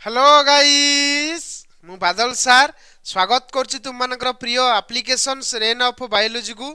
Hello guys मु बादल सार स्वागत करछि तुम मानकर प्रिय एप्लिकेशंस रेन ऑफ बायोलॉजी को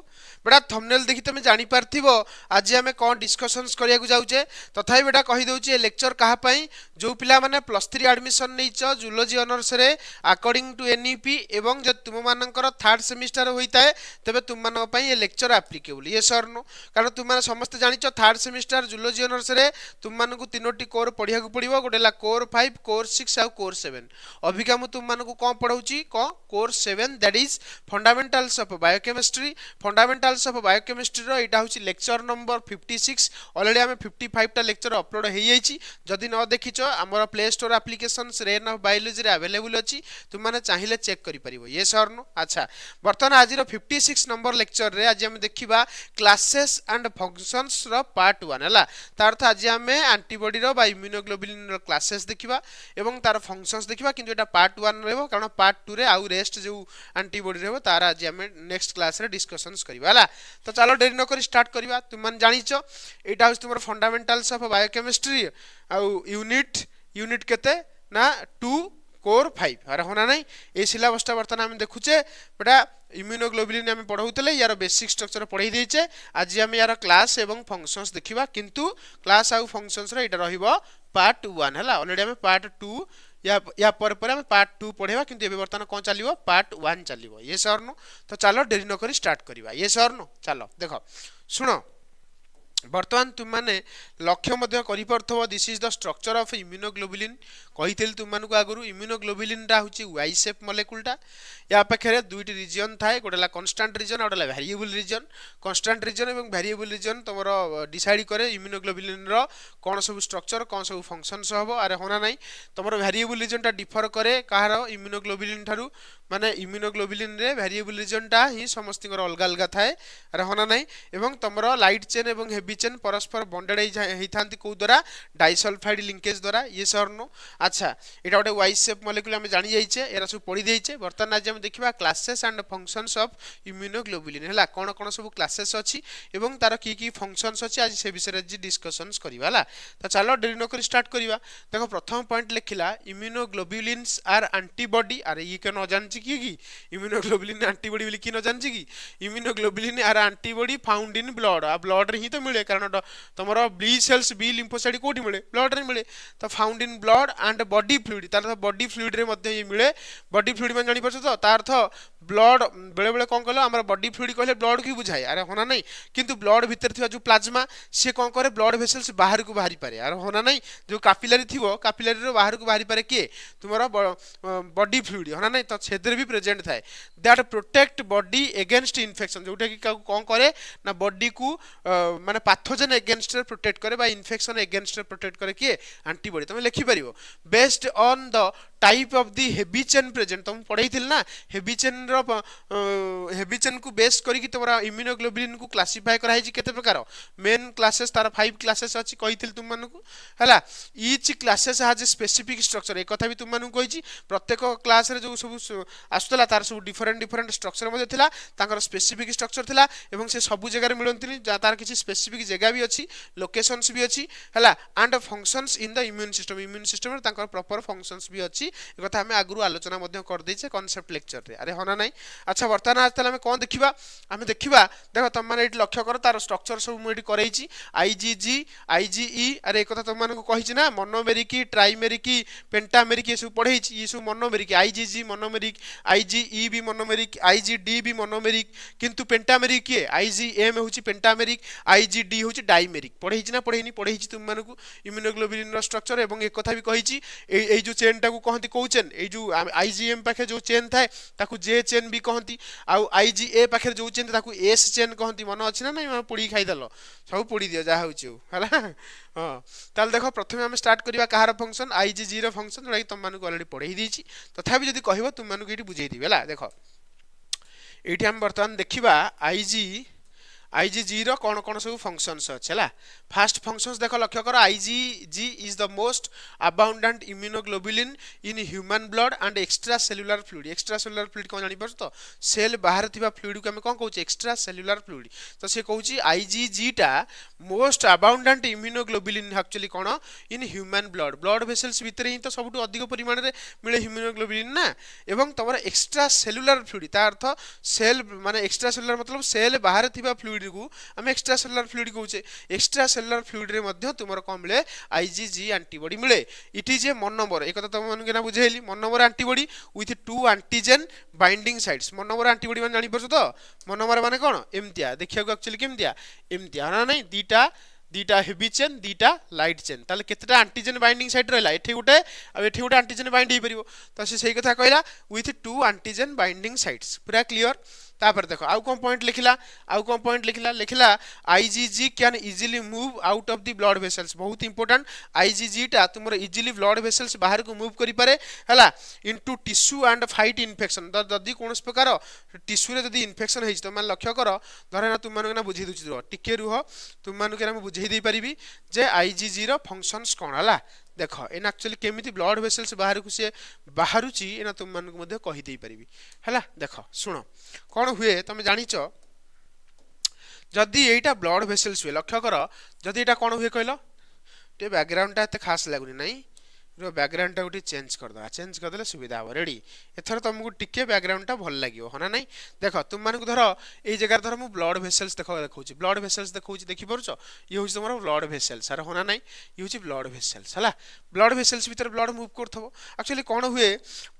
बेटा थंबनेल देखि तुम जानि पारथिबो आज हमें कोन डिस्कशंस करिया को जाउचे तथापि बेटा कहि दउछि ए लेक्चर कहा पई जो पिला माने +3 एडमिशन नैछ जूलॉजी ऑनर्स रे अकॉर्डिंग टू एनईपी एवं जब तुम मानकर थर्ड सेमिस्टर होइताए तबे तुम मान पई ए लेक्चर एप्लीकेबल ये सर नो कारण तुम माने समस्त जानिछ थर्ड सेमिस्टर जूलॉजी ऑनर्स रे तुम मानकु तीनोटी कोर पढिया को पड़िबो गोटेला कोर 5 कोर 6 आ कोर 7 अभिका मु तुम मानकु कोन पढौछि core 7 that is fundamentals of biochemistry fundamentals of biochemistry रो इटा होछि लेक्चर नंबर 56 ऑलरेडी हमें 55 टा लेक्चर अपलोड हे जाइछि जदि न देखिछो हमर play store applications rain of biology रे अवेलेबल अछि तुम माने चाहिए चेक करि परिबो ये सर नो अच्छा वर्तमान आज रो 56 नंबर लेक्चर रे आज हम देखिबा क्लासेस एंड फंक्शंस रो पार्ट 1 हला तार अर्थ आज हमें एंटीबॉडी रो बा इम्यूनोग्लोबुलिन रो क्लासेस देखिबा एवं तार फंक्शंस देखिबा किंतु एटा पार्ट 1 रहबो कारण पार्ट 2 रे आउ रेस्ट जो एंटीबॉडी रहबो तार आज हमें नेक्स्ट क्लास रे डिस्कशंस करबा हला तो चलो देरी न करी स्टार्ट करबा तुम मन जानिचो एटा होस तुमर फंडामेंटल्स ऑफ बायोकेमिस्ट्री आउ यूनिट केते ना 2 कोर 5 अरे होना नहीं ए सिलेबसटा वर्तमान हम देखुचे बेटा इम्यूनोग्लोबुलिन हम पढौतले यार बेसिक स्ट्रक्चर पढै देइचे आज हम यार क्लास एवं फंक्शंस देखिबा किंतु क्लास आउ फंक्शंस रे एटा रहिबो पार्ट 1 हला ऑलरेडी हम पार्ट 2 या पर हम पार्ट 2 पढेबा किंतु एबे वर्तमान कोन चलिबो पार्ट 1 चलिबो ये सर नो तो चलो देरी न करी स्टार्ट करबा ये सर नो चलो देखो सुनो वर्तमान तुम माने लक्ष्य मध्य करि परथबो this is the structure of immunoglobulin कहितेल तुम मानकु आगरु इम्यूनोग्लोबुलिन रा होची वाई शेप मॉलिक्यूलटा या पाखरे दुईटी रीजन थाए गोटेला कांस्टेंट रीजन और वेरिएबल रीजन कांस्टेंट रीजन एवं वेरिएबल रीजन तमरो डिसाइड करे इम्यूनोग्लोबुलिन रो कोन सब स्ट्रक्चर कोन सब फंक्शंस हबो अरे होना नाही तमरो वेरिएबल रीजन टा डिफर करे कहारो इम्यूनोग्लोबुलिन थारु माने इम्यूनोग्लोबुलिन रे वेरिएबल रीजन टा ही समस्तिकर अलग अलग थाए अरे होना नाही एवं तमरो लाइट चेन एवं हेवी चेन परस्पर बॉन्डेड हेई थांती को द्वारा डाइसल्फाइड लिंकेज द्वारा ये सर नो अच्छा एटा गोटे वाई शेप मॉलिक्यूल हम जानि जाइछे एरा सब पढि देइछे वर्तमान आज हम देखिबा classes and functions of immunoglobulin हला कोन कोन सब क्लासेस अछि एवं तार की फंक्शंस अछि आज से विषय रे डिस्कशंस करिबा हला तो चलो देरी न करी स्टार्ट करिबा देखो प्रथम पॉइंट लिखिला इम्यूनोग्लोबुलिन्स आर एंटीबॉडी अरे ये के न जानछि की इम्यूनोग्लोबुलिन एंटीबॉडी बोली की न जानछि की immunoglobulin are antibody found in blood आ ब्लड रे ही तो मिले कारण तमरो बी सेल्स बी लिम्फोसाइट कोठी मिले ब्लड रे मिले तो found in blood and body fluid तार बॉडी फ्लूइड रे मध्ये ये मिले बॉडी फ्लूइड में जानि परछ तो तार अर्थ ब्लड बेले बेले कोन कहलो हमर बॉडी फ्लूइड कहले ब्लड की बुझाय अरे होना नहीं किंतु ब्लड भीतर थिबा जो प्लाज्मा से कोन करे ब्लड वेसल्स बाहर को बाहरी पारे अरे होना नहीं जो कैपिलरी थिबो कैपिलरी रो बाहर को बाहरी पारे के तुमरो बॉडी फ्लूइड होना नहीं तो छेदर भी प्रेजेंट थाए that protect body against infection जोटा कि कोन करे ना बॉडी को माने पैथोजन अगेंस्ट प्रोटेक्ट करे बा इन्फेक्शन अगेंस्ट प्रोटेक्ट करे के एंटीबॉडी तुम लिखि परिबो based on the type of the heavy chain present तुम पढैथिल ना हेवी चेन रो हेवी चेन को बेस करी कि तोरा इम्यूनोग्लोबुलिन को क्लासिफाई करा है केते प्रकार मेन क्लासेस तार 5 क्लासेस अछि कहिथिल तुम मानकु हला each classes has specific structure एक कथा भी तुम मानकु कहिछि प्रत्येक क्लास रे जो सब आस्तला तार सब डिफरेंट स्ट्रक्चर मध्ये थिला तांकर स्पेसिफिक स्ट्रक्चर थिला एवं से सब जगह रे मिलंतिनी तार किछि स्पेसिफिक जगह भी अछि लोकेशंस भी अछि हला and functions in the immune system रे तांकर प्रॉपर फंक्शंस भी अछि ए कथा हमें आगु आलोचना मध्ये कर दैछे कांसेप्ट लेक्चर रे अरे होना नहीं अच्छा वर्तमान आज तले हमें कोन देखिबा हमें देखिबा देखो तुम माने एटी लक्ष्य करो तार स्ट्रक्चर सब मु एटी करैछि आईजीजी आईजीई अरे एक कथा तुम माने को कहिछि ना मोनोमेरिक ट्राइमेरिक पेंटामेरिक ये सब पढैछि ये सब मोनोमेरिक आईजीजी मोनोमेरिक आईजीई भी मोनोमेरिक आईजीडी भी मोनोमेरिक किंतु पेंटामेरिक के आईजीएम होछि पेंटामेरिक आईजीडी होछि डाइमेरिक पढैछि ना पढैनी पढैछि तुम माने को इम्यूनोग्लोबुलिन रो स्ट्रक्चर एवं एक कथा भी कहिछि ए जो चेन टा को कहंती को चेन ए जो आईजीएम पाखे जो चेन थाए ताकू जे चेन भी कहंती आउ आईजीए पाखे जो चेन ताकू एस चेन कहंती मन अछि ना नहीं पुड़ी खाई दलो सब पुड़ी दियो जा होछि हला हां ताल देखो प्रथमे हम स्टार्ट करिवा कहार फंक्शन आईजीजी रो फंक्शन जोडा तुम मानकु ऑलरेडी पढै दिछि तथापि जदी कहबो तुम मानकु एटी बुझै दिबे हला देखो एटी हम वर्तमान देखिबा आईजीजी रो कौन कौन सब फंक्शंस अच्छे है। फास्ट फंक्शंस देख लक्ष्य कर IgG is the most abundant immunoglobulin in human blood and extra cellular fluid. Extra cellular fluid कौन जानि पारछ तो सेल बाहर थिबा फ्लूइड को हम कौन कहूँ एक्स्ट्रा सेल्युलर फ्लूइड। तो से कहूँ आईजीजी टा मोस्ट अबाउंडेंट इम्यूनोग्लोबुलिन एक्चुअली कौन in human blood blood vessels भितर ही तो सब अधिक परिमाण में मिले ह्यूमोग्लोबुलिन ना। एवं तुम एक्स्ट्रा सेल्युलर फ्लूइड तार अर्थ सेल माने एक्स्ट्रा सेल्युलर मतलब सेल बाहर थिबा फ्लूइड को आम एक्स्ट्रा सेल्युलर फ्लूइड कहूचे। एक्स्ट्रा सेल्युलर फ्लूइड रे मध्य तुमर कौन मिले आईजीजी एंटीबॉडी मिले। इट इज ए मोनोमर एक तुम मन के बुझेली monomer antibody with 2 antigen binding sites. Monomer antibody मान जानि परछ तो मोनोमर माने कौन एमतिया देखिया को एक्चुअली केमतिया एमतिया ना नहीं दीटा हेवी चेन दीटा लाइट चेन ताले केतेटा एंटीजन बाइंडिंग साइट रहला एठी गुटे आ एठी गुटे एंटीजन बाइंड हे परिबो। तो से सही कथा कहला विथ 2 एंटीजन बाइंडिंग साइट्स पूरा क्लियर। तापर देखो आउ कौन पॉइंट लिखिला लिखिला IgG can easily move out of the blood vessels. बहुत इंपोर्टेंट आईजीजी टा तुमर इजीली ब्लड वेसल्स बाहर को मूव करि पारे हला into tissue and fight infection. जदि कोनस प्रकार टिश्यू रे जदि इन्फेक्शन हेछि तो मान लक्ष्य कर धरे ना तुम मानक ना बुझी दुछि रो टिके रुह तुम मानक ना बुझेई दे परिबी जे आईजीजी रो फंक्शंस कोन हला। देख एना एक्चुअली केमिति ब्लड वेसल्स बाहर को से बाहरुची एना तुम मानक मध्ये कहि देई परिबी हला। देख सुनो कौन हुए तुम जानिच जदि एटा ब्लड वेसल्स हुए लक्ष्य कर जदि एटा कौन हुए कहलो टे बैकग्राउंड टा एते खास लागुनी नहीं बैकग्राउंड टा गोटे चेंज करदे चेंज करदे सुविधा हम रेडी। एथर तुमको टिके बैकग्राउंड टा भल लगे हाँ ना नहीं। देख तुम मानक धर ये जगह धर मु ब्लड वेसल्स देखा ब्लड वेसल्स देखा देखी पार्छ ये हूँ तुम ब्लड वेसल्स अरे हाँ नहीं ये हूँ ब्लड वेसल्स है। ब्लड वेसल्स भितर ब्लड मूव करथबो एक्चुअली कौन हुए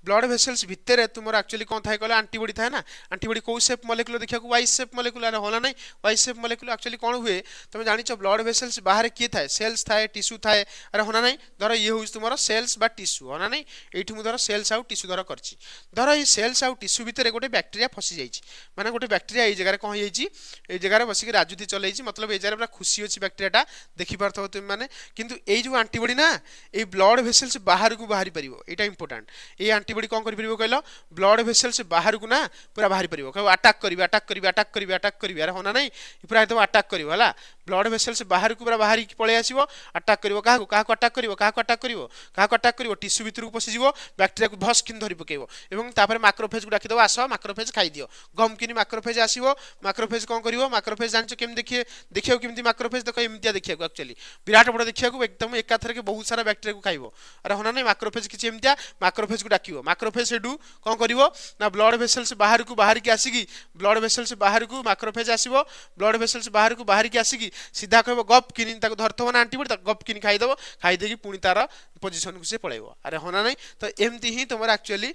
ब्लड वेसल्स भितर तुम एक्चुअली कौन थाए कहला एंटीबॉडी थाए ना। एंटीबॉडी कौ शेप मॉलिक्यूल देखा वाई शेप मॉलिक्यूल अरे हाँ नहीं वाई शेप मॉलिक्यूल एक्चुअली कौन हुए तुम जानिछ ब्लड वेसल्स बाहर किए थाए सेल्स थाए टिश्यू थाए अरे हाँ नहीं। धर ये हूँ तुम सेल्स बा टिश्यू हाँ नहीं ये धर सेल्स आउ टिश्यू धर करछि धर ये सेल्स आउ टिश्यू भितर गोटे बैक्टेरिया फसी जाइछि माने गोटे बैक्टेरिया ये जगह कौन ये जगह बसिक राजुति चलैछि मतलब ये जगह पूरा खुशी अच्छी बैक्टेरिया देखि पारथबो तुम माने। किंतु ये जो एंटीबॉडी ना ये ब्लड वेसल्स बाहर को बाहरी परिबो एटा इंपोर्टेंट। ये एंटीबॉडी कौन करि परिबो कहलो ब्लड वेसल्स बाहर को ना पूरा बाहरी परिबो कहबो अटैक करिवे अटैक करिवे अटैक करिवे अटैक करिवे अरे होना नहीं पूरा एकदम अटैक करिवो हला। ब्लड वेसल्स बाहर को पूरा बाहरी पळे आसीबो अटैक करिवो काहा को अटैक करिवो काहा को अटैक करिवो टिश्यू भितर को पसी जीवो बैक्टेरिया को भस किन धरि पकेइबो एवं तापर मैक्रोफेज को डाकी दबो आसो मैक्रोफेज खाई दियो गम किनी मैक्रोफेज आसीबो। मैक्रोफेज कौन करिवो मैक्रोफेज जानचो केम देखियो केमती मैक्रोफेज देखो एमतिया देखिया को एक्चुअली विराट बड़ देखिया को एकदम एकाथर के बहुत सारा बैक्टेरिया को खाइबो अरे होना नहीं। मैक्रोफेज किछि एमतिया मैक्रोफेज को डाकिवो मैक्रोफेज सेडू कौन करिवो ना ब्लड वेसल्स बाहर की आसीगी ब्लड वेसल्स बाहर को मैक्रोफेज आसीबो ब्लड वेसल्स बाहर की आसीगी सीधा कहबो गप किनी ताको धरथबो ना एंटीबॉडी गप किनी खाई दबो खाई देकी पुनी तार पोजीशन को से पळेबो अरे होना नहीं। तो एमती ही तुम एक्चुअली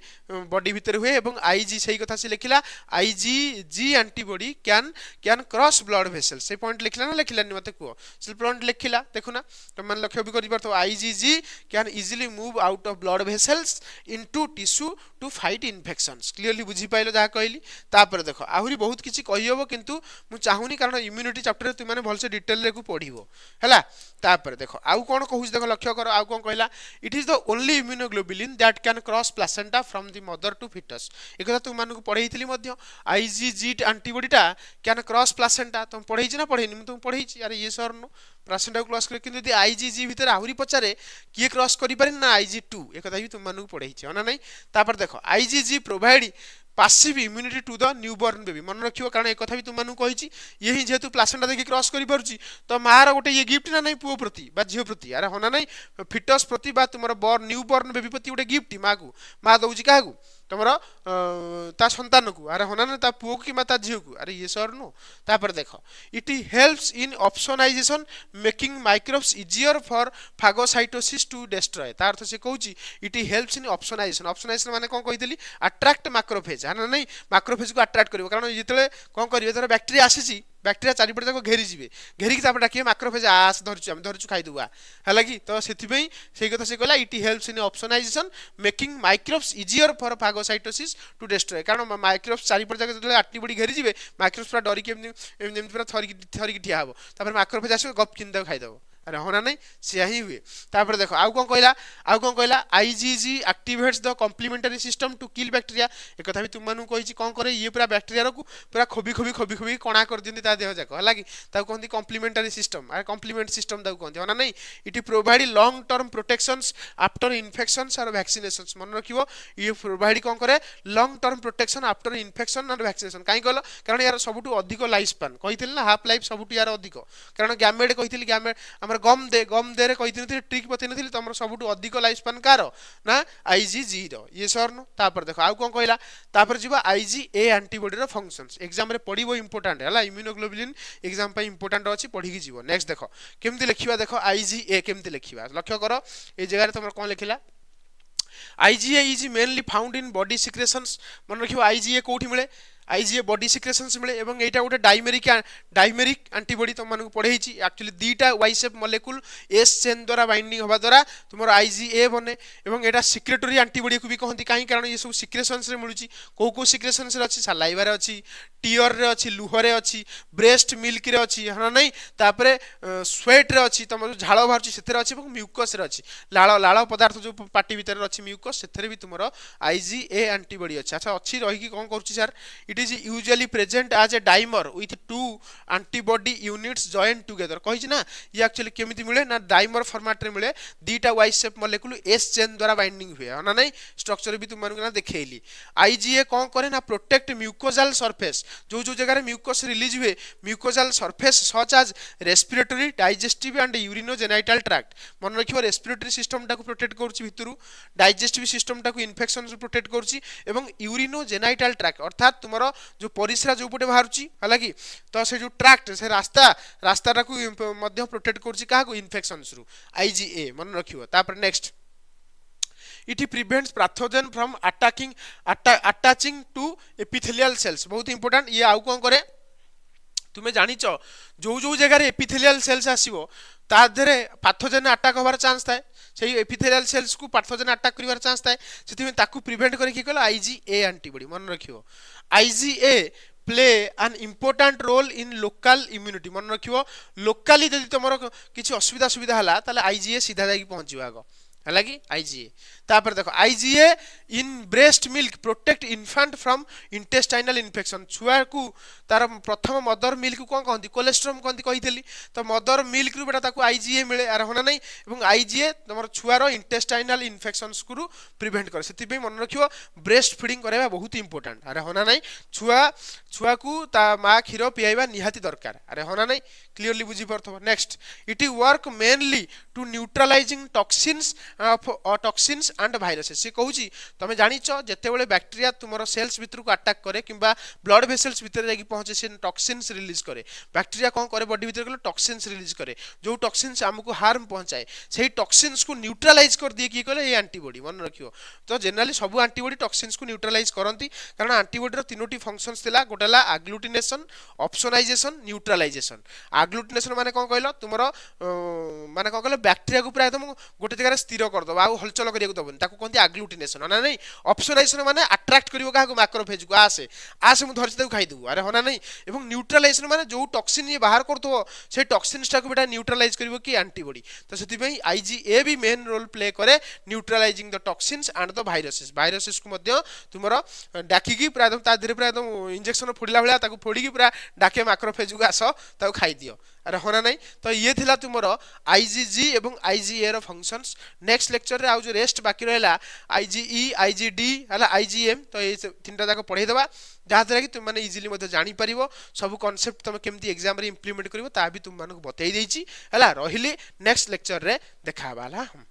बॉडी भीतर हुए एवं आईजी सही कथा से लिखिला IgG antibody can cross blood vessels से पॉइंट लिखला ना लिखलानी मते को से पॉइंट लिखिला देखो ना तुम मन लक्ष्य भी करि परतो IgG can easily move out of blood vessels into tissue to fight infections. Clearly बुझी पाइलो जहा कहली। तापर देखो आहुरी बहुत किछि कहि हबो किंतु मु चाहुनी कारण इम्यूनिटी चैप्टर तुम माने भलसे डिटेल रे को पढिबो हैला। तापर देखो आउ कोन कहूछ देखो लक्ष्य करो आउ कोन कहला it is the only immunoglobulin that can cross placenta from the mother to foetus. एक कथा तुम मानक पढैथिली मध्य आईजीजी एंटीबॉडी टा कैन क्रॉस प्लासेंटा तुम पढैछि ना पढैनि मु तुम पढैछि अरे ये सर नो प्लासेंटा को क्रॉस करे किंतु यदि आईजीजी भीतर आहुरी पचारे किए क्रॉस करि पारे ना आईजी2 एक कथा भी तुम मानक पढैछि ना नहीं। तापर देखो IgG provide passive immunity to the newborn baby मन रखियो कारण एक कथा भी तुम मानक कहिछि यही जेतु प्लासेंटा देखि क्रॉस करि पारुछि तो मार गोटे ये गिफ्ट ना नहीं पुओ प्रति बा झियो प्रति अरे होना नहीं फिटस प्रति बा तुमर बॉर्न न्यूबॉर्न बेबी प्रति गोटे गिफ्ट माँ दउछि काहू तुमर ता संतान को अरे होना ना ता पुओ कि ता झियो को अरे ये सर नो। तापर देखो it helps in opsonisation making microbes easier for phagocytosis to destroy. ता अर्थ से कहूची it helps in opsonisation opsonisation माने कोन कहितली अट्रैक्ट मैक्रोफेज है ना नहीं मैक्रोफेज को अट्रैक्ट करिवो कारण जेतले कोन करिवे धर बैक्टीरिया आसीची बैक्टीरिया चारिपट जाक घेरी जीवे घेरिकी तापर डाकिए मैक्रोफेज आस धरछु हम धरछु खाई दुआ हला कि तो सेथिबई सेही कथा से कहला it helps in opsonisation making microbes easier for phagocytosis to destroy कारण माइक्रोब्स चारिपट जाक जतले एंटीबॉडी घेरी जीवे माइक्रोब्स पूरा डरी के एमती पूरा थरी थरी ठिया हबो तापर मैक्रोफेज आसीबो गप किन दो खाई दबो अरे हाँ ना नहीं से ही हुए तापर देखो आउ कौन कहला IgG activates the complementary system to kill bacteria एक कथा भी तुम मानू कहि कौन करे ये पूरा बैक्टीरिया को पूरा खोबी कणा कर दियंती ता देह जाक हला कि ताको कहंती कॉम्प्लीमेंटरी सिस्टम अरे कॉम्प्लीमेंट सिस्टम ताको कहंती हो ना नहीं it provide long term protections after infections और वैक्सीनेशंस मन रखिवो ये प्रोवाइड कौन करे long term protection after infection और वैक्सीनेशन काई कहलो कारण यार सबुठु अधिक लाइफ स्पान कहिथिल ना हाफ लाइफ सबुठु यार अधिक कारण गैमेट कहिथिल गैमेट हमर गम दे रे कहिथिल ट्रिक बतैनथिल तमर सबुठु अधिक लाइफ स्पान कार ना आईजीजी रो ये सर नो तापर देखो आउ कोन कहला तापर जिबा आईजीए एंटीबॉडी रो फंक्शंस एग्जाम रे पढिबो इंपोर्टेंट हला इम्यूनोग्लोबुलिन एग्जाम पे इंपोर्टेंट अछि पढि कि जिवो नेक्स्ट देखो केमति लिखिबा देखो आईजीए केमति लिखिबा लक्ष्य करो ए जगह रे तमर कोन लिखिला IgA is mainly found in body secretions मन रखियो IgA कोठी मिले IgA बॉडी सिक्रेशंस मिले एवं एटा गोटे डाइमेरिक एंटीबॉडी तुम मानक पढ़ेछि एक्चुअली दीटा Y shape molecule S chain द्वारा बाइंडिंग होबा द्वारा तुमर IgA बने एवं एटा सिक्रेटरी एंटीबॉडी को भी कहंती काई कारण ये सब सिक्रेशंस रे मिलुछि को सिक्रेशंस रे अछि सलाइवा रे अछि टीयर रे अछि लुह रे अछि ब्रेस्ट मिल्क रे अछि हना नै तापरे स्वेट रे अछि तुम झाळ बाहरछि सेथरे अछि एवं म्यूकस रे अछि लाळ पदार्थ जो पाटी भीतर अछि म्यूकस सेथरे भी तुमर IgA एंटीबॉडी अछि अच्छा अछि रहि कि कोन करछि sir it is usually present as a dimer with two antibody units joined together कहि ना ये एक्चुअली केमिति मिले ना डाइमर फॉर्मेट रे मिले दीटा Y shape molecule S chain द्वारा बाइंडिंग हुए ना नहीं स्ट्रक्चर भी तुम मानक ना देखैली IgA कोन करे ना प्रोटेक्ट म्यूकोजल सरफेस जो जगह रे म्यूकस रिलीज हुए mucosal surface such as respiratory digestive and urinogenital tract मन रखियो रेस्पिरेटरी सिस्टम टाको प्रोटेक्ट करछि भितरु डाइजेस्टिव सिस्टम टाको इन्फेक्शन से प्रोटेक्ट करछि एवं यूरिनोजेनिटल ट्रैक्ट अर्थात तुमरो जो परिस्रा जो पटे बाहरची हला कि तो से जो ट्रैक्ट से रास्ता टाको मध्य प्रोटेक्ट करछि काको इन्फेक्शंस रु IgA मन रखियो तापर next it prevents pathogen from attaching to epithelial cells बहुत इंपोर्टेंट ये आउ कोन करे तुमे जानिचो जो जगह रे एपिथेलियल सेल्स आसीबो ता धरे पैथोजेन अटैक होबार चांस थाए सेही एपिथेलियल सेल्स को पैथोजेन अटैक करिवार चांस थाए सेति ताकू प्रिवेंट करे कि कहला IgA एंटीबॉडी मन रखियो IgA play an important role in local immunity मन रखियो लोकली जदि तमरो किछि सुविधा हला ताले IgA सीधा जाई पहुंचिबो आगो हला कि IgA तापर देखो IgA in breast milk protect infant from intestinal infection छुआ को तार प्रथम मदर मिल्क कोन कहंती कोलेस्ट्रम कहंती कहितली तो मदर मिल्क रु बेटा ताको IgA मिले आर होना नहीं एवं IgA तमर छुआ रो इंटेस्टाइनल इन्फेक्शंस को प्रिवेंट करे सेति पे मन रखियो ब्रेस्ट फीडिंग करबा बहुत इंपोर्टेंट अरे होना नहीं छुआ को ता मा खीरो पियाइबा निहाती दरकार अरे होना नहीं क्लियरली बुझी परथो next it work mainly to neutralising toxins and viruses से कहूची तमे जानिचो जते बेले बैक्टीरिया तुमरो सेल्स भीतर को अटैक करे किबा ब्लड वेसल्स भीतर जाकी पहुंचे से टॉक्सिन्स रिलीज करे बैक्टीरिया कोन करे बॉडी भीतर को टॉक्सिन्स रिलीज करे जो टॉक्सिन्स हमको हार्म पहुंचाए सेही टॉक्सिन्स को न्यूट्रलाइज कर दिए की कहले ये एंटीबॉडी मन रखियो तो जनरली सब एंटीबॉडी टॉक्सिन्स को न्यूट्रलाइज करंती कारण एंटीबॉडी रो तीनोटी फंक्शंस थिला गोटेला एग्लूटिनेशन ऑप्सोनाइजेशन न्यूट्रलाइजेशन एग्लूटिनेशन माने कोन कहलो तुमरो माने कोन कहलो बैक्टीरिया को प्राय तुम गोटे जगह स्थिर कर दो आ हलचल करिया दबन ताको कहंती एग्लूटिनेशन ना नहीं ऑप्सोनाइजेशन माने अट्रैक्ट करियो काको मैक्रोफेज को आसे मु धरछि ताको खाइ दउ अरे होना नहीं एवं न्यूट्रलाइजेशन माने जो टॉक्सिन ये बाहर करतो से टॉक्सिन्स टाको बेटा न्यूट्रलाइज करियो कि एंटीबॉडी तो सेति पई IgA भी मेन रोल प्ले करे neutralising the toxins and the viruses को मध्य तुमरो डाकी की प्राय ता धीरे प्राय इंजेक्शन फोड़िला भला ताको फोड़ी की प्राय डाके मैक्रोफेज को आसो ताको खाइ दियो अरे होना नहीं तो ये थिला तुमरो IgG एवं IgA रो फंक्शंस नेक्स्ट लेक्चर रे आ जो रेस्ट बाकी रहला IgE IgD हला IgM तो ये तीनटा जाको पढ़ै देबा जहा द्वारा कि तुम माने इजीली मते जानि परिबो सब कांसेप्ट तुम केमती एग्जाम रे इंप्लीमेंट करिवो ता भी तुम मानको बतै दैछि हला रहिली नेक्स्ट लेक्चर रे देखाबाला हम